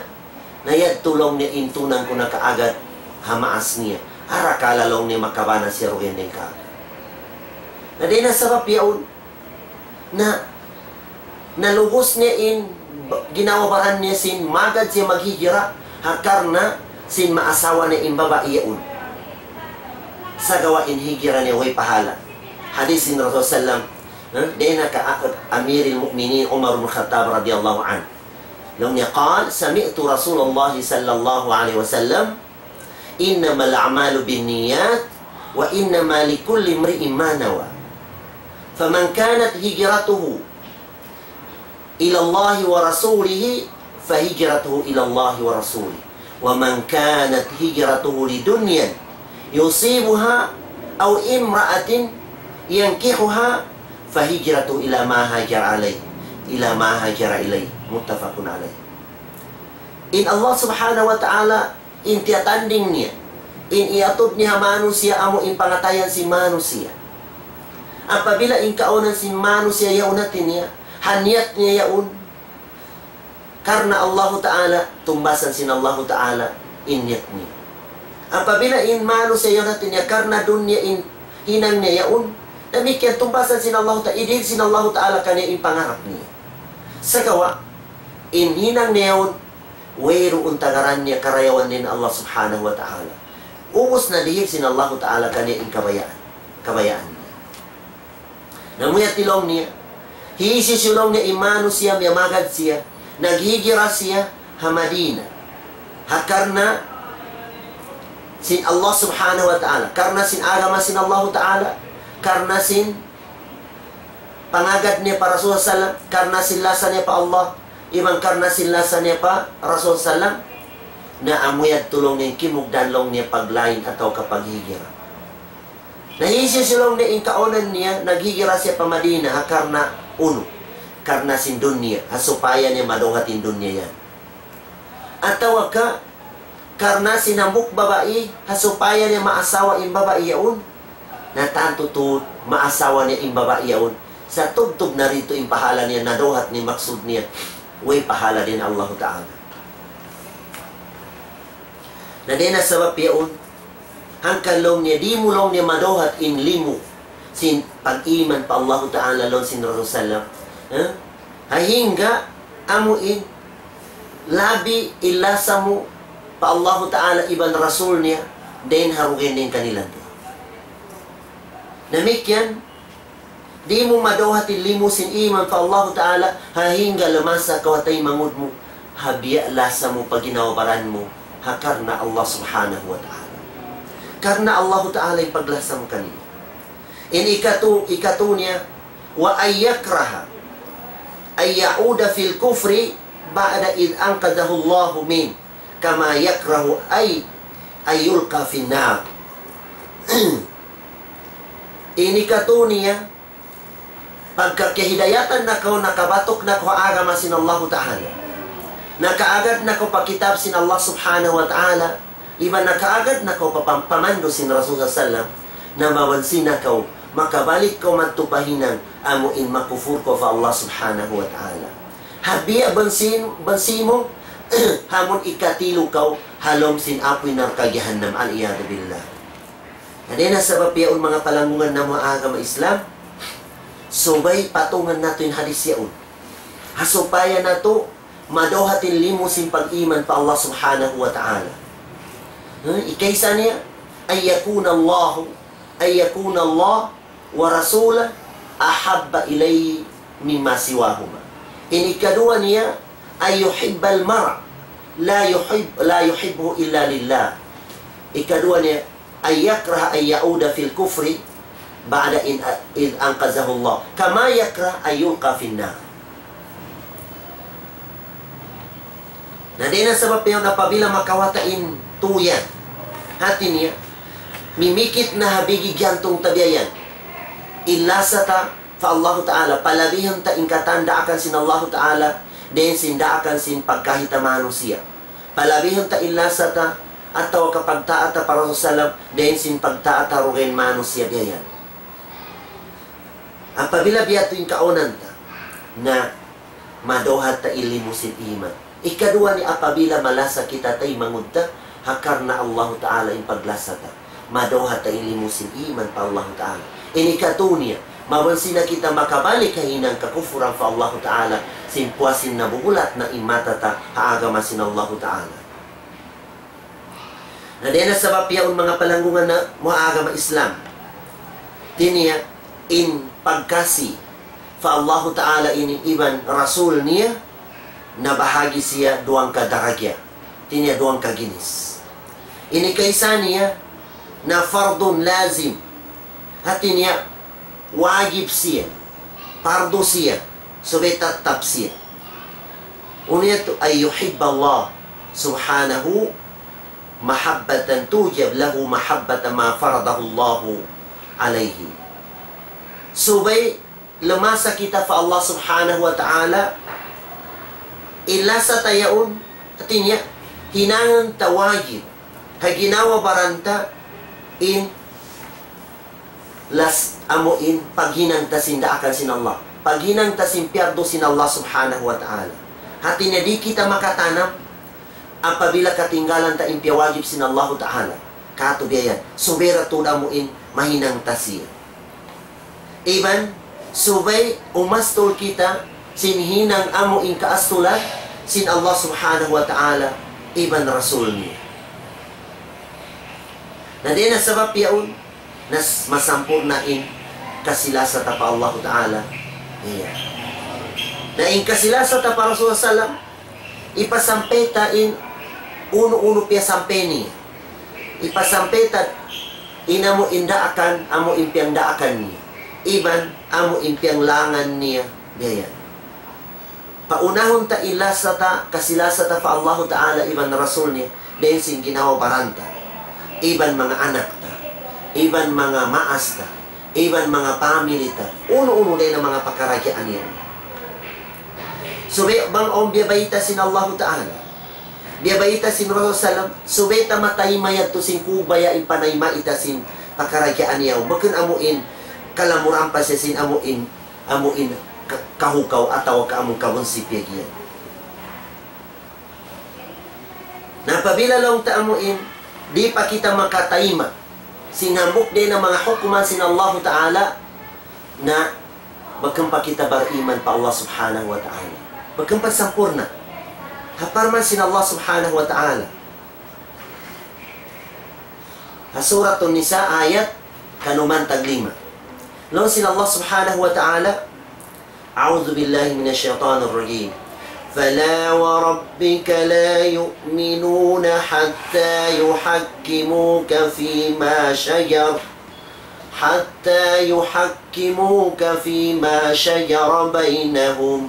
Speaker 2: na yad tulong niya intunan ko na kaagad hamaas niya. Ara kalalong niya makabana siya rugen din ka. Na di na sa papyaon, na nalugos niya ginawabahan niya sin magad siya maghigira, hakar na sin maasawa niya babae yaon. Sa gawain higira niya way pahala. Hadis ni Rasul sallam, di na ka Amiril Mu'minin Umar bin Khattab radiyallahu an. Nung niya qal, sami'tu Rasulullah sallallahu alaihi wasallam, innamal a'malu binniyat wa innama likulli imri'in ma nawa. Faman kanat hijratuhu ila Allah wa rasulihi fahijratuhu ila Allah wa rasulihi. Wa man kanat hijratuhu lidunyan yusibuha aw imra'atin yankihuha fahijratuhu ila ma hajara alayhi ila ma hajara ilayhi. Muttafaqun alayhi. In Allah subhanahu wa ta'ala intiatanding niya, in iatod niya manusia amo in pangatayan si manusia. Apabila in kaunan si manusia yaunatin niya, hanyat niya yaun, karena Allah Ta'ala, tumbasan sin Allah Ta'ala, inyat niya. Apabila in manusia yaunatin niya, karena dunya in hinang niya yaun, demikian tumbasan sin Allah Ta'ala, idin sin Allah Ta'ala kanya in pangarap niya. Sa gawa, in hinang niya yaun, wayroon tagaran niya karayawan din Allah subhanahu wa ta'ala. Ubus na dihil sin Allah ta'ala kanya in kabayaan niya. Namuya tilong niya, hiisisulong niya imano siya, miyamagad siya, naghigira siya hamadina. Hakarna sin Allah subhanahu wa ta'ala, karna sin agama sin Allah ta'ala, karna sin pangagad niya para Rasul sallam, karna sin lasa niya pa Allah, ibang karna silasa niya pa, Rasul Sallam, na amuyad tulong niya, kimugdanlong niya paglain atau kapag higira. Nahisisulong niya, kaunan niya, naghigira siya pa Madina, karna uno, karna sin dunya, hasupaya niya madungatin dunya yan. At tawag ka, karna sinambuk babae, hasupaya niya maasawa in babae yaon, na tanto to maasawa niya in babae yaon, sa tugtog na rito in pahala niya, naduhat ni maksud niya, way pahala din Allah Ta'ala. Na din na sabab yaon, hangkan long niya, di mo long niya madohat in limu, sin pag-iman pa Allah Ta'ala long sin Rasul Sallam. Hahingga, amuin, labi ilasa mo pa Allah Ta'ala iban Rasul niya, din harugin din kanilang. Namikyan, di mo madohatin limusin iman pa Allah Ta'ala, hahingga lamasa kawatay mangud mo, habiya lasa mo pag ginawabaran mo, karna Allah subhanahu wa ta'ala. Karna Allah Ta'ala ay paglasa mo kanina. In ikatu niya, wa ayyakraha, ay yauda fil kufri, ba'da id angkadahu Allahu min, kama yakrahu ay yulka finnar. In ikatu niya, pagkakahidayatan na ko, nakabatok na ko agama sin Allah Ta'ala, nakaagad na ko pakitab sin Allah subhanahu wa ta'ala, iba nakaagad na ko pamando sin Rasul sallam, na mawansin na ko, makabalik ko matupahinan, amuin makufur ko fa Allah subhanahu wa ta'ala. Habiya bansin mo, hamon ikatilo kaw halom sin apoy ng kagihannam al-iyadu billah. Adena sabab yaon mga palangungan na mga agama Islam, subay patungan nato yung hadis yaon. Hasupaya nato madohatin limusin pag-iman pa Allah subhanahu wa ta'ala. Ikaysa niya ay yakuna Allah wa rasulah ahabba ilayhi mimma siwahuma. Inikadua niya ay yuhibbal mar' la yuhibbu illa lillah. Ikadua niya ay yakrah ay yauda fil kufri ba'da in anqazahu Allah kama yakrah ay yulqa fin nar. Na din ang sabab niya napabila makawatain tuyan hati niya mimikit na habigi gyantong tabiayan ilasata fa Allah Ta'ala palabihan ta ingkatanda akan sin Allah Ta'ala den sinda akan sin pagkahita manusia palabihan ta ilasata atau kapag taata para sa salam den sin pagtaata rugen manusia biayan. Ang pabila biyato yung kaunan ta na madohat ta ilimusin iman. Ikadua ni apabila malasa kita tay mangudta hakar na Allah Ta'ala yung paglasa ta. Madohat ta ilimusin iman pa Allah Ta'ala. Inikatunia, mabansin na kita makabalik kahinang kakufuran pa Allah Ta'ala simpuasin na bubulat na imata ta haagama sin Allah Ta'ala. Na din na sabab yaon mga palangungan na muagama Islam. Tiniya in pagkasi fa Allah Ta'ala ini iban rasul niya na bahagi siya duang kadaragya. Tiniya duang kaginis. Ini kaysa niya na fardun lazim. Hati niya wajib siya. Pardo siya. Subay tatap siya. Unya to ay yuhibba Allah subhanahu mahabbatan tujab lahu mahabbatan ma faradahu Allah alayhi. Subay lemasa kita fa Allah subhanahu wa ta'ala ilasa tayaon atinya hinangan tawagin haginawa baranta in las amuin paghinang tasinda akan sin Allah paghinang tasimpiardo sin Allah subhanahu wa ta'ala hatinya di kita makatanam apabila katinggalan ta impya wajib sin Allah ta'ala kato biayan subera tuda amuin mahinang tasir iban subay umastol kita sinhinang amo in kaastulan sin Allah subhanahu wa ta'ala iban rasul niya. Na din na sabab yaon nas masampur na in kasilasa ta pa Allah ta'ala. Yeah. Na in kasilasa ta pa Rasulullah sallam ipasampeta in uno-uno piya sampeni. Ipasampeta inamo indaakan amo impiang daakan niya. Iban amo impiang langan niya biayan. Paunahon ta ilasa ta kasilasa ta fa Allah Ta'ala iban rasul niya den sing ginawa baranta iban mga anak ta iban mga maas ta iban mga family ta uno-uno din ang mga pakaragyaan niya. Subay bang biyabayita sin Allah Ta'ala biyabayita sin Rasul sallam subay ta matay mayad to sin kubaya ipanay maita sin pakaragyaan niya bakun amuin kalamuran pa siya sin amuin kahukaw ataw ka among kawonsipya giyan. Napabila lang ta amuin, di pa kita makatayma. Sinambok din ang mga hukuman sin Allah Ta'ala na bagkang pa kita bariman pa Allah subhanahu wa ta'ala. Bagkang pa sampurna. Haparman sin Allah subhanahu wa ta'ala. Suratun Nisa ayat kanuman taglima. Lawan sin Allah subhanahu wa ta'ala أعوذ بالله من الشيطان الرجيم فلا وربك لا يؤمنون حتى يحكموك فيما شجر بينهم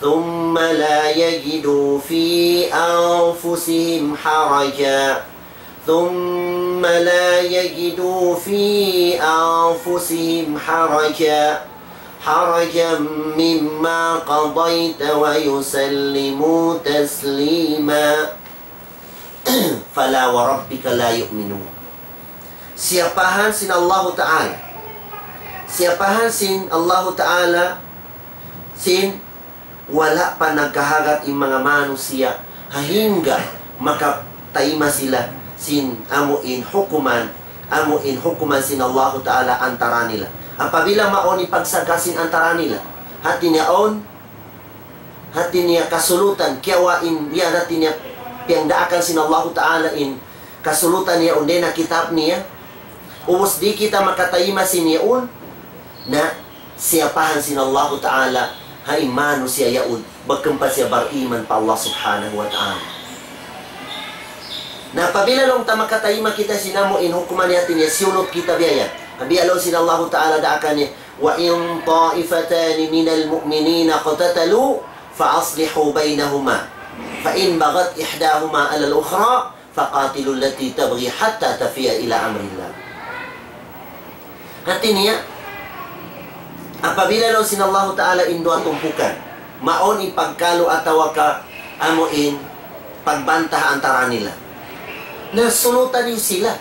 Speaker 2: ثم لا يجدوا في أنفسهم حرجا مما قضيت ويسلموا تسليما فلا وربك لا يؤمنون. Siapahan sin Allah Ta'ala sin wala pa nagkahagat yung mga manusia hingga makatayma sila amuin hukuman sin Allah Ta'ala antara nila. Apabila maon ipagsagasin antara nila, hati niya kasulutan, kiawain niya hati niya piangdaakan sin Allah Ta'ala in kasulutan niya unde na kitab niya, ubos di kita makatayma sin yaun, na siyapahan sin Allah Ta'ala, haimano siya yaun, bagkampa siya bariman pa Allah Subhanahu wa Ta'ala. Na pabila long tamakatayma kita sinamuin hukuman niya tinya siulot kita biaya. Abiyalo sin Allah Ta'ala daakan niya, wa in ta'ifatani minal mu'minina qatatalu fa aslihu bainahuma fa in bagat ihdahuma ala al-ukhra faqatilu allati tabghi hatta tafiya ila amrillah. Hati niya, apabila long sin Allah Ta'ala indo tumpukan, maon ipagkalo atawa ka amuin pagbantah antara nila. Nasulutan niyo sila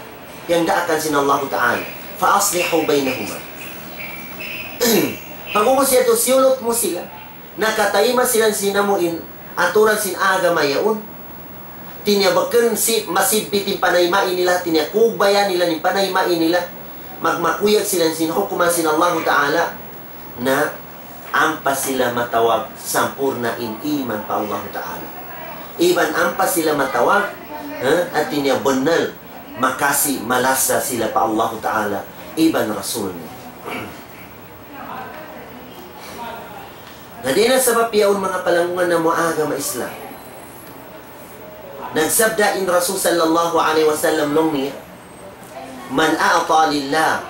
Speaker 2: yang daakan sin Allah Ta'ala fa aslihu bainahuma. Pag siya to siulot mo sila, nakatayma silang sinamuin aturan sin agama yaun, tinyabakan si masibbitin panaymain nila, tinyakugbayan nila ni panaymain nila, magmakuyag silang sin hukuman sin Allah Ta'ala, na ampas sila matawag sampurna in iman pa Allah Ta'ala. Iban ampas sila matawag, at niya benal makasi malasa sila pa Allah Ta'ala iban Rasul niya. Nadina sabab yaun mga palangungan na muagama Islam. Nagsabda in Rasul sallallahu alaihi wasallam nung niya, man a'ta lillah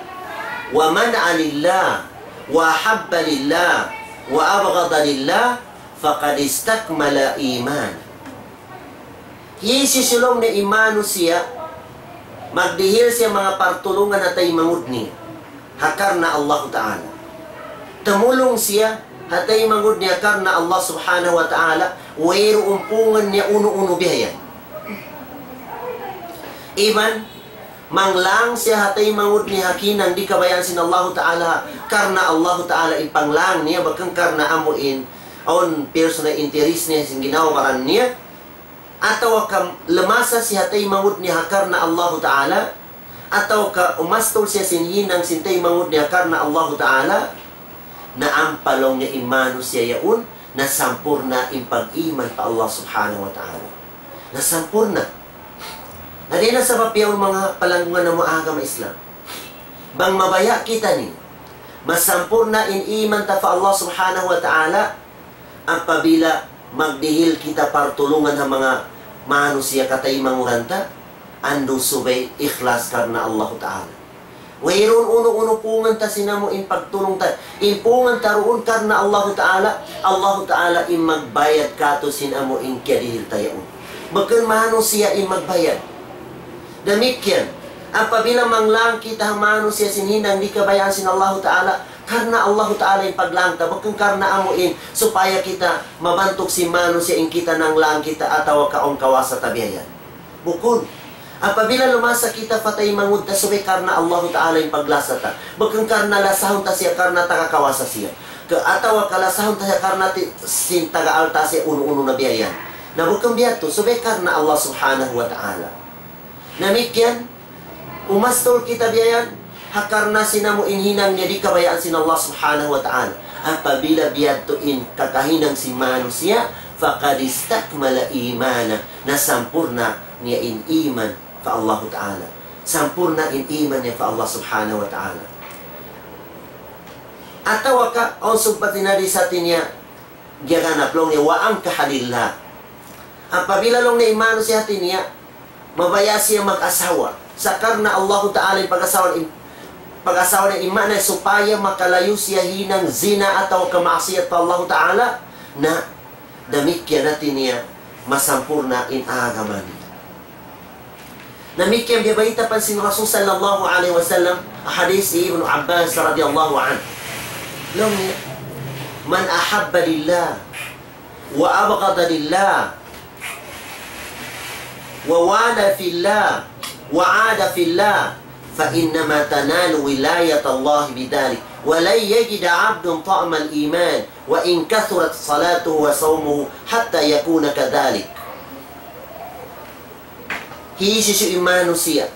Speaker 2: wa man'a lillah wa habba lillah wa abghada lillah faqad istakmala iman. Hisisulong na imano siya, magdihil siya mga partulungan na tayo mangud niya, hakar na Allah Ta'ala. Tumulong siya, hatay mangud niya hakar na Allah Subhanahu wa Ta'ala, wayro umpungan niya uno-uno bihayan. Iban, manglang siya hatay mangud niya hakinang di kabayan sin Allah Ta'ala, karna Allah Ta'ala ipanglang niya, bakang karna amuin, on personal interest niya, sin ginawaran niya, atau ka lemasa si hatay mangud ni hakar na Allah Ta'ala, atau ka umastol siya sinhinang sintay mangud ni hakar na Allah Ta'ala, na ampalong niya imano siya yaun, na sampurna impag-iman pa Allah Subhanahu wa Ta'ala. Na sampurna. Na di na sa papiyaw mga palanggungan ng mga agama Islam. Bang mabaya kita ni, masampurna in iman ta pa Allah Subhanahu wa Ta'ala, ang pabila magdihil kita partulungan ng mga manusia katay manguranta, ando subay ikhlas karna Allah Ta'ala. Wayron uno-uno pungan ta sinamo in pagtulong ta, impungan ta roon karna Allah Ta'ala in magbayad kato sinamo in kadihil tayo. Bagan manusia in magbayad. Damikyan, apabila manglang kita manusia sinhinang di kabayaan sin Allah Ta'ala, karena Allah Ta'ala yung paglangta, bakang karna amuin, supaya kita mabantok si manusia in kita ng lang kita atawa kaong kawasa tabiayan. Bukod, apabila lumasa kita patay mangud ta subay karna Allah Ta'ala yung paglasa ta, bakang karna lasahon ta siya karna tagakawasa siya. Atawa kalasahon ta siya karna sin taga-alta siya uno-uno na biyayan. Na bukang biyato, subay karna Allah Subhanahu wa Ta'ala. Namikyan, umastol kita biyayan, hakarna sinamo inhinang niya di kabayaan sin Allah Subhanahu wa Ta'ala. Apabila biyadtuin kakahinang si manusia, faqad istakmala imana, na sampurna niya in iman fa Allah Ta'ala. Sampurna in iman niya fa Allah Subhanahu wa Ta'ala. Atawa ka, on sumpatin na di sa tinya, giyaganap long niya, wa ang kahalillah. Apabila long na imano siya tinya, mabaya siya mag-asawa. Sakar na Allah Ta'ala yung pag-asawa ng iman na supaya makalayo siya hinang zina atau kamaksiyat pa Allah Ta'ala, na damikyan natin niya masampurna in agaman. Namikyan biyabaita pansin Rasul sallallahu alaihi wasallam, hadis Ibn Abbas radiyallahu anhu. Long niya, man ahabba lillah wa abghada lillah wa wala fillah wa aada fillah فإنما تنال ولاية الله بذلك ولن يجد عبد طعم الإيمان وإن كثرت صلاته وصومه حتى يكون كذلك. hiisisu imanu siya.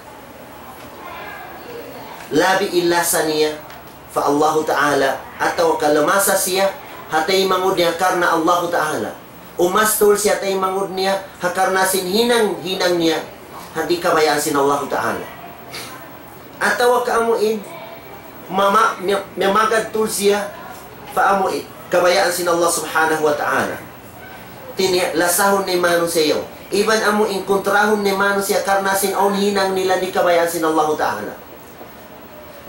Speaker 2: Labi ilasa niya, fa Allah Ta'ala, atau kalamasa siya, hatay mangud niya karna Allah Ta'ala. Umastol siya tay mangud niya, hakarna sin hinang niya, hati kabayaan sin Allah Ta'ala. Atau kaamuin, mamagad tul siya, faamuin, kabayaan sin Allah Subhanahu wa Ta'ala. Tinya, lasahon ni manu sayo. Iban amuin, kontrahon ni manu siya, karna sin on hinang nila di kabayaan sin Allah Ta'ala.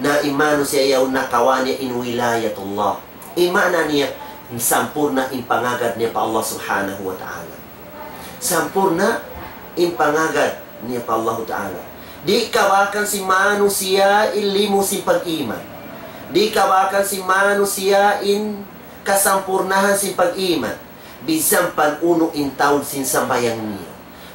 Speaker 2: Na imano siya yaw nakawanya in wilayatullah. Imana niya, sampurna impangagad niya pa Allah Subhanahu wa Ta'ala. Sampurna impangagad niya pa Allah Ta'ala. Di kawakan si manusia ilimu si pag-iman. Di kawakan si manusia in kasampurnahan si pag-iman. Bisang pan-uno in taon sin sambayang niya.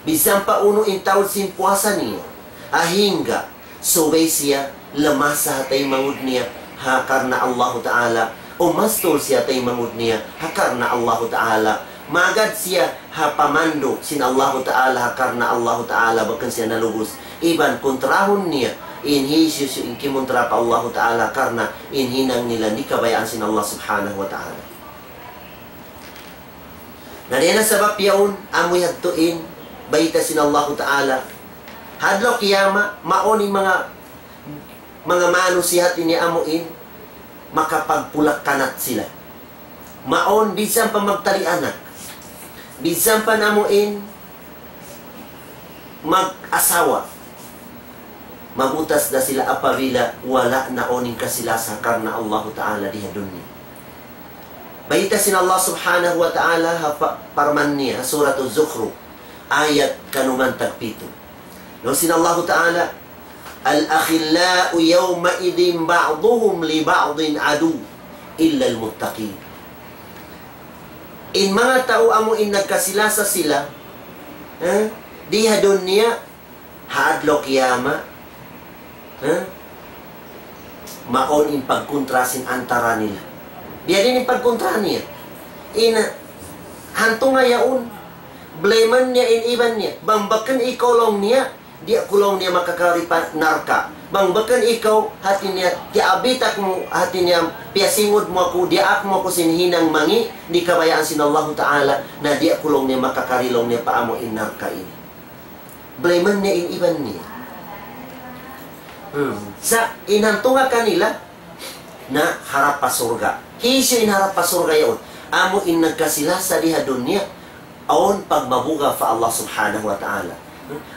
Speaker 2: Bisang pa-uno in taon sin puasa niya. Ahingga, subay siya, lamasa hatay mangud niya, ha karna Allah Ta'ala. Umastol siya tay mangud niya, ha karna Allah Ta'ala. Magad siya, ha pamando sin Allah Ta'ala, ha karna Allah Ta'ala, bakan siya nalubos. Iban kontrahon niya, inhisyus yung kimuntra pa Allah Ta'ala, karna inhinang nila, di kabayaan sin Allah Subhanahu wa Ta'ala. Narena sabab yaon, amoy hadtuin, baita sin Allah Ta'ala. Hadlo kiyama, maoning mga manusihat ini amuin, makapagpulak kanat sila. Maon, bisan pa magtali anak. Bisan pa namuin, mag-asawa. Mabutas na sila apabila wala na oning kasilasa karna Allah Ta'ala diha dunya. Baita sin Allah Subhanahu wa Ta'ala parman niya, suratul Zukhruf, ayat kanuman tagpito. No sin Allah Ta'ala, Al-akhillau yawma idhin ba'duhum li ba'din adu illa al-muttaqin. In mga tao amo in nagkasilasa sila, diha dunya, haadlo kiyama, maon in pagkontrasin antara nila. Diya din in pagkontra niya. Hanto nga yaon, blaman niya in iban niya, bambakan ikolong niya, di kulong niya makakaripan narka. Bang bakan ikaw, hati niya, tiabitak mo, hati niya, piasingod mo ako, diak mo ako sinhinang mangi, di kabayaan sin Allah Ta'ala, na di kulong niya makakarilong niya paamo in narka ini. Blaman niya in iban niya. Sa inhantunga kanila, na harap pa surga. Hisyo in harap pa surga yun. Amo in nagkasilasa diha dunya, aon pagmabuga fa Allah Subhanahu wa Ta'ala.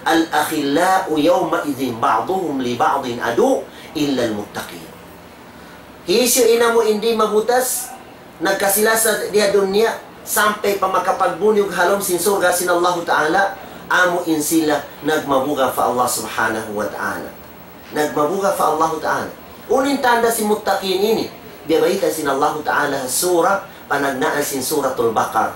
Speaker 2: Al-akhillau yawma idhin ba'duhum li ba'din adu illa al-muttaqin. Hisyo ina mo hindi mabutas, nagkasilasa diha dunya, sampai pa makapagbunyog halom sin surga sin Allah Ta'ala, amo in sila nagmabuga fa Allah Subhanahu wa Ta'ala. Nagmabuga fa Allah Ta'ala. Unin tanda si muttaqin ini, biyabaita sin Allah Ta'ala surah, panagnaan sin suratul Baqarah.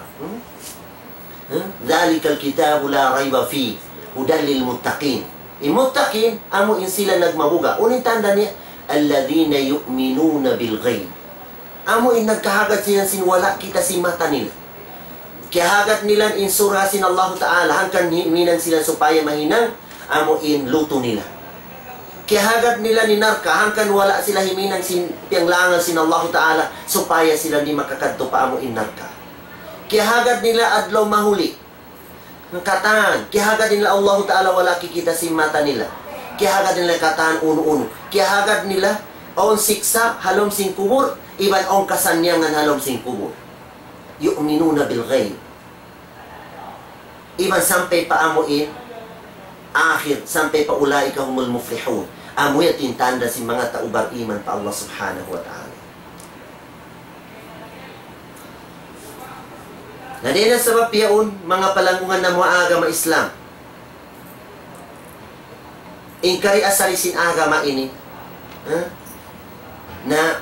Speaker 2: Dhalikal kitabu la rayba fi hudan lil muttaqin. Muttaqin amo in sila nagmabuga. Unin tanda niya, alladhina yu'minuna bil ghaib. Amo in nagkahagat sila sin wala kita si mata nila. Kihagat nila in surah sin Allah Ta'ala, hangkan minan sila supaya mahinang, amo in luto nila. Kihagat nila ni narka, hangkan wala sila himinang sin pianglangan sin Allah Ta'ala, supaya sila di makakadto pa amo in narka. Kihagat nila adlaw mahuli. Kataan, kihagat nila Allah Ta'ala wala kikita si mata nila. Kihagat nila kataan uno-uno. Kihagat nila on siksa halom sing kubur, iban on kasanyangan halom sing kubur. Yu'minuna bil ghaib. Iban sampai pa amuin akhir, sampai pa ulaika humul muflihun. Amoy at tanda si mga taubar iman pa Allah Subhanahu wa Ta'ala. Na din ang sabab yaon, mga palangungan na mga agama Islam. Ingkari asalisin agama ini, na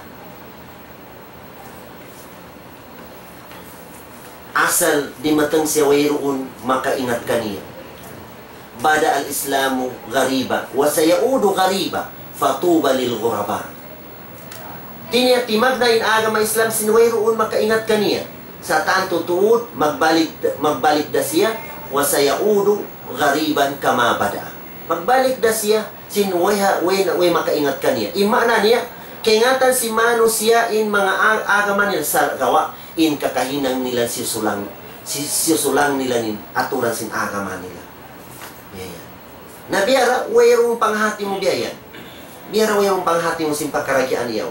Speaker 2: asal di matang siya wayroon makaingat kaniya. Bada al-Islamu ghariba, wa sayaudu ghariba, fatuba lil ghuraba. Tiniyatimag na in agama Islam sinwayroon makaingat kaniya. Sa tanto tuod, magbalik da siya, wa sayaudu ghariban kama bada. Magbalik da siya, way makaingat ka niya. Imana niya, kaingatan si Mano siya in mga agaman nila sa gawa, in kakahinang nila sisulang nila nin aturan sin agaman nila. Yan. Na biyara, wayrong panghati mo biyayan. Biyara wayrong panghati mo sin pagkaragyaan iyaw.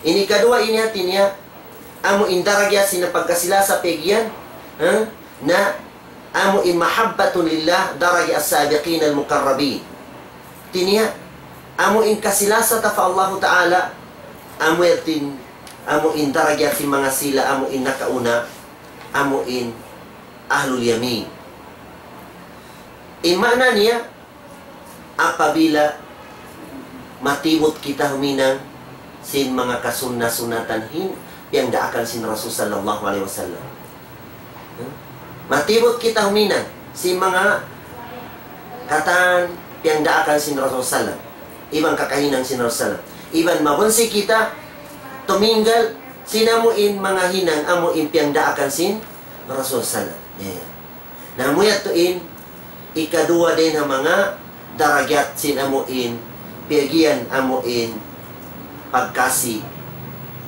Speaker 2: Ini kadua ini hati niya, amo indaragya sinapagkasila sa pegyan, na amo in mahabbatun lillah daragi as-sabiqin al-muqarrabin. Tiniya, amo in kasilasa ta fa Allah Ta'ala, amo in daragya si mga sila, amo in nakauna, amo in ahlul yamin. Imana niya, apabila matibot kita huminang sin mga kasunna-sunatan yang daakan sin Rasul sallallahu alaihi wasallam. Matibot kita huminang si mga katan yang daakan sin Rasul sallam. Ibang kakahinang sin Rasul sallam. Iban mabunsi kita tuminggal sinamuin mga hinang amuin piang daakan sin Rasul sallam. Yeah. Namuyat tuin ikadua din ang mga daragyat sin amuin piagian amuin pagkasi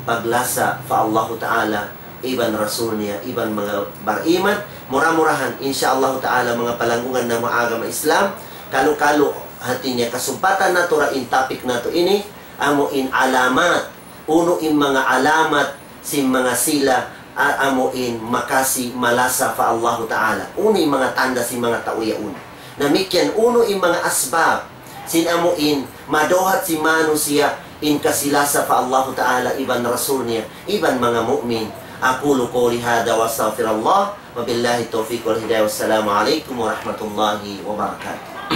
Speaker 2: paglasa fa Allah Ta'ala iban Rasul niya, iban mga bariman, murah-murahan, insyaallah Ta'ala mga palanggungan na maagama Islam, kalo-kalo hati niya kasumpatan na to in topic na to ini, amo in alamat, uno in mga alamat, si mga sila, amo in makasi malasa fa Allah Ta'ala, uno in mga tanda si mga tauyaun, namikyan uno in mga asbab, sin amo in madohat si manusia, in kasilasa fa Allah Ta'ala, iban Rasul niya, iban mga mu'min. Aqulu qawli hadha wa astaghfirullah wa billahi taufiq wal hidayah. Wassalamu alaikum warahmatullahi wabarakatuh.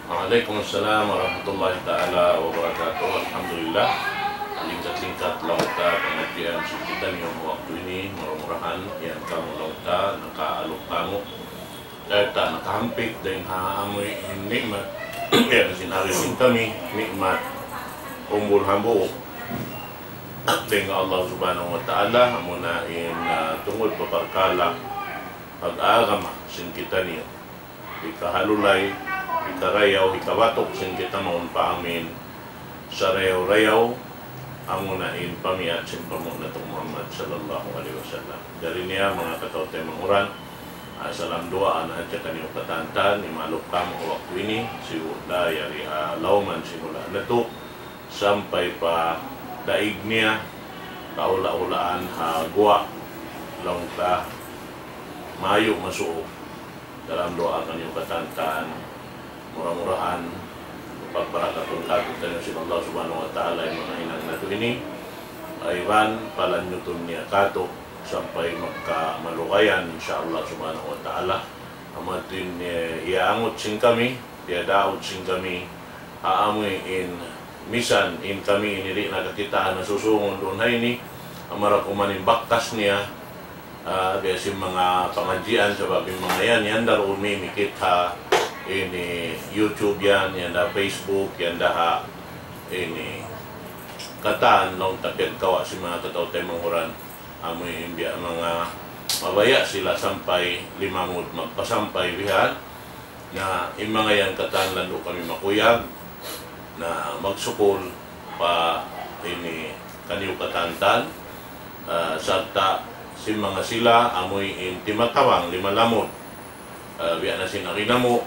Speaker 1: Waalaikumsalam warahmatullahi ta'ala wabarakatuh. Alhamdulillah, lingkat-lingkat lauta pengajian kita nih waktu ini murah-murahan yang kamu lauta nakaalok kamu dahil tak nakahampik dan haamoy nikmat yang sinarisin kami nikmat umbul hambo dengan Allah Subhanahu wa Ta'ala muna in tungod paparkala pag-agama sin kita niyo ikahalulay, ikarayaw, ikawatok sin kita maun pa amin sa rayaw-rayaw ang muna in pamiyat sin pamuna itong Muhammad sallallahu alaihi wasallam dari niya mga katautay manguran salam doa na hadya kaniyong katantan imalok kamo waktu ini si Uda yari lauman simula na to sampai pa daig niya kaula-ulaan hagwa lang ta mayo masuo dalam doa kaniyong katantan murah-murahan pagbarakaton kato si Allah Subhanahu wa Ta'ala yung mga inang nato ini aywan palanyuton niya kato sampai magkamalukayan insyaallah Subhanahu wa Ta'ala amatin iaangot sing kami iadaot sing kami aamoy in misan in kami inili nakakitaan na susungon doon na ini amara kumanin baktas niya kaya si mga pangajian sa babing mga yan yanda umimikit ha ini YouTube yan yanda Facebook yanda ha ini kataan nung takyan kawa si mga katautay manguran amoy imbya mga mabaya sila sampay limamud magpasampay bihan na yung mga yan kataan lalo kami makuyag na magsukol pa ini kaniyo katantan sarta si mga sila amoy in timatawang limalamod biya na sinakinamo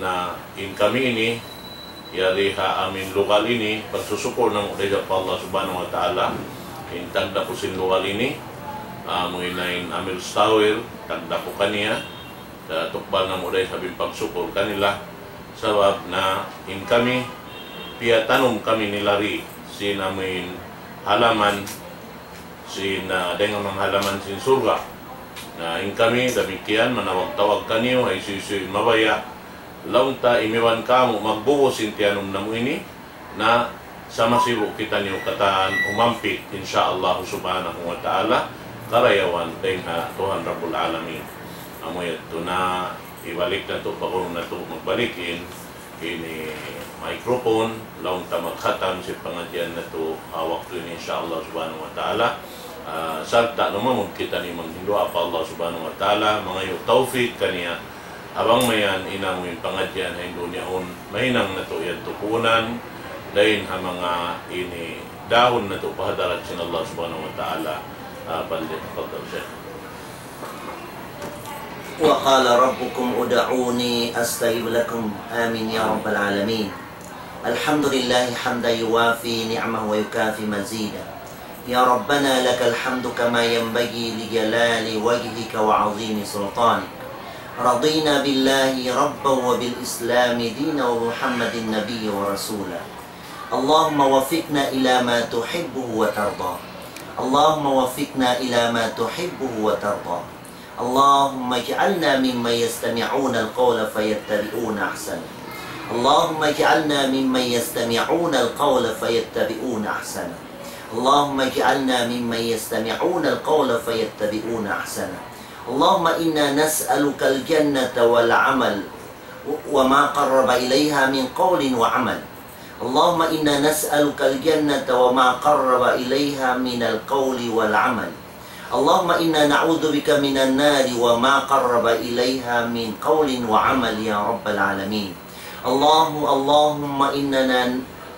Speaker 1: na in kami ini yari ha amin lokal ini pagsusukol ng ulayda pa Allah Subhanahu wa Ta'ala in tagda ko sin lokal ini amoy na in Amir Tower tagda ko kaniya tukbal na uday sabing pagsukol kanila sabab na in kami pia tanong kami nilari sin amin halaman sin dengan mga halaman sin surga na in kami damikian manawag-tawag kaniyo ay susuin mabaya launta imiwan kamo magbuo sin tiyanom namo ini na sa masibo kita niyo kataan umampit insyaallah Subhanahu wa Ta'ala karayawan tengha Tuhan Rabbul Alamin amoy ito na ibalik na to pagulong na to magbalikin ini microphone laung ta magkhatam si pangadyan na to waktu ini insyaallah Subhanahu wa Ta'ala sarta naman kita ni manghindo apa Allah Subhanahu wa Ta'ala mga yung tawfiq kaniya Abang mayan inamoy pangadyan ay dunyaon mahinang nato yan tukunan lain ha mga ini dahon na to pahadarat sin Allah subhanahu wa ta'ala palit fadal Sheikh.
Speaker 2: وقال ربكم ادعوني استجب لكم آمين يا رب العالمين. الحمد لله حمدا يوافي نعمه ويكافي مزيدا. يا ربنا لك الحمد كما ينبغي لجلال وجهك وعظيم سلطانك. رضينا بالله ربا وبالإسلام دينا ومحمد النبي ورسولا. اللهم وفقنا إلى ما تحبه وترضى. اللهم وفقنا إلى ما تحبه وترضى. اللهم اجعلنا ممن يستمعون القول فيتبعون أحسنه. اللهم اجعلنا ممن يستمعون القول فيتبعون أحسنه. اللهم اجعلنا ممن يستمعون القول فيتبعون أحسنه. اللهم إنا نسألك الجنة والعمل وما قرب إليها من قول وعمل. اللهم إنا نسألك الجنة وما قرب إليها من القول والعمل. اللهم إنا نعوذ بك من النار وما قرب إليها من قول وعمل يا رب العالمين.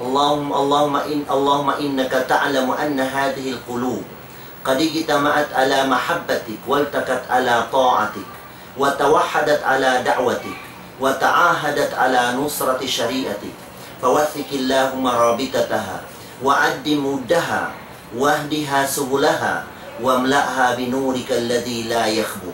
Speaker 2: اللهم إنك تعلم أن هذه القلوب قد اجتمعت على محبتك والتقت على طاعتك وتوحدت على دعوتك وتعاهدت على نصرة شريعتك، فوثق اللهم رابطتها وعد مدها واهدها سبلها واملأها بنورك الذي لا يخبو،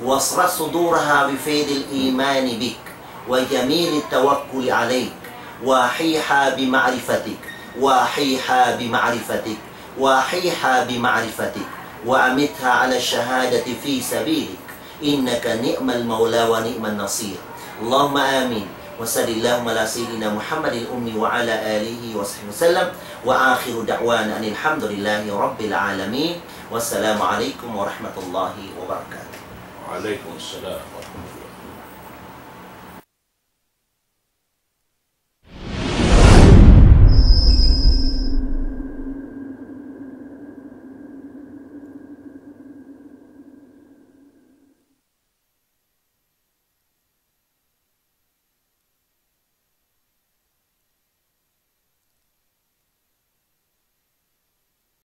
Speaker 2: واصرح صدورها بفيض الإيمان بك وجميل التوكل عليك، واحيها بمعرفتك واحيها بمعرفتك واحيها بمعرفتك وأمتها على الشهادة في سبيلك، إنك نعم المولى ونعم النصير. اللهم آمين. وصل اللهم على سيدنا محمد الأمي وعلى آله وصحبه وسلم، وآخر دعوانا أن الحمد لله رب العالمين، والسلام عليكم ورحمة الله وبركاته.
Speaker 1: وعليكم السلام ورحمة الله.